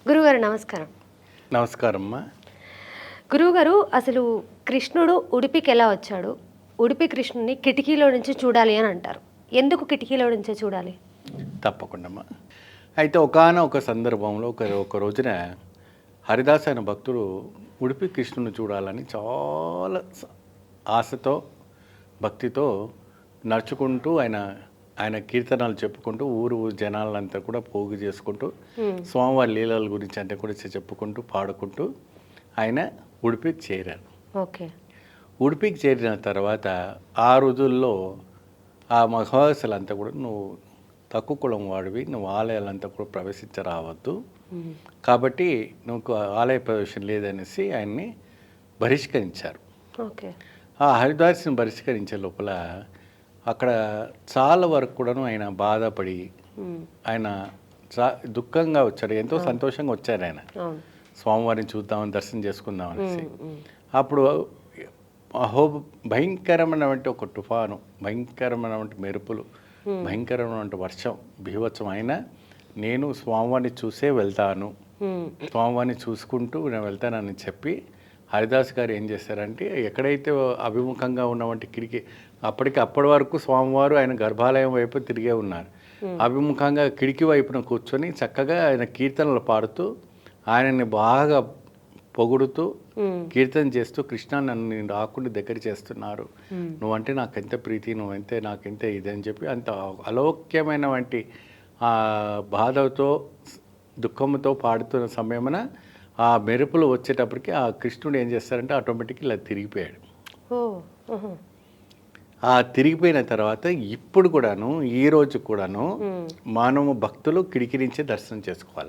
గురుగారు నమస్కారం. నమస్కారమ్మా. గురువుగారు అసలు కృష్ణుడు ఉడిపికి ఎలా వచ్చాడు? ఉడిపి కృష్ణుడిని కిటికీలో నుంచి చూడాలి అని అంటారు. ఎందుకు కిటికీలో నుంచే చూడాలి? తప్పకుండామ్మా. అయితే ఒకానొక సందర్భంలో ఒక రోజున హరిదాస్ అనే భక్తుడు ఉడిపి కృష్ణుని చూడాలని చాలా ఆశతో భక్తితో నడుచుకుంటూ ఆయన కీర్తనలు చెప్పుకుంటూ ఊరు జనాలంతా కూడా పోగు చేసుకుంటూ స్వామివారి లీలల గురించి అంటే కూడా చెప్పుకుంటూ పాడుకుంటూ ఆయన ఉడిపికి చేరారు. ఓకే. ఉడిపికి చేరిన తర్వాత ఆ రోజుల్లో ఆ మహవాసులంతా కూడా నువ్వు తక్కువ కులం వాడివి, నువ్వు ఆలయాలంతా కూడా ప్రవేశించరావద్దు, కాబట్టి నువ్వు ఆలయ ప్రవేశం లేదనేసి ఆయన్ని బహిష్కరించారు. ఓకే. ఆ హరిదాస్ని బహిష్కరించే లోపల అక్కడ చాలా వరకు కూడాను ఆయన బాధపడి ఆయన దుఃఖంగా వచ్చాడు. ఎంతో సంతోషంగా వచ్చారు ఆయన స్వామివారిని చూద్దామని దర్శనం చేసుకుందామనేసి. అప్పుడు భయంకరమైనటువంటి ఒక తుఫాను, భయంకరమైనటువంటి మెరుపులు, భయంకరమైనటువంటి వర్షం, బీభత్సం అయినా నేను స్వామివారిని చూసే వెళ్తాను, స్వామివారిని చూసుకుంటూ నేను వెళ్తానని చెప్పి హరిదాస్ గారు ఏం చేశారంటే ఎక్కడైతే అభిముఖంగా ఉన్నటువంటి కిటికీ అప్పటి వరకు స్వామివారు ఆయన గర్భాలయం వైపు తిరిగే ఉన్నారు. అభిముఖంగా కిటికీ వైపున కూర్చొని చక్కగా ఆయన కీర్తనలు పాడుతూ ఆయనని బాగా పొగుడుతూ కీర్తన చేస్తూ కృష్ణ నన్ను రాకుండా దగ్గర చేస్తున్నారు, నువ్వంటే నాకు ఎంత ప్రీతి, నువ్వంటే నాకెంత ఇది అని చెప్పి అంత అలౌక్యమైన వంటి బాధతో దుఃఖంతో పాడుతున్న సమయమున ఆ మెరుపులు వచ్చేటప్పటికి ఆ కృష్ణుడు ఏం చేస్తారంటే ఆటోమేటిక్గా ఇలా తిరిగిపోయాడు. ఆ తిరిగిపోయిన తర్వాత ఇప్పుడు కూడాను ఈ రోజు కూడాను మానవ భక్తులు కిటికీ నుంచే దర్శనం చేసుకోవాలి.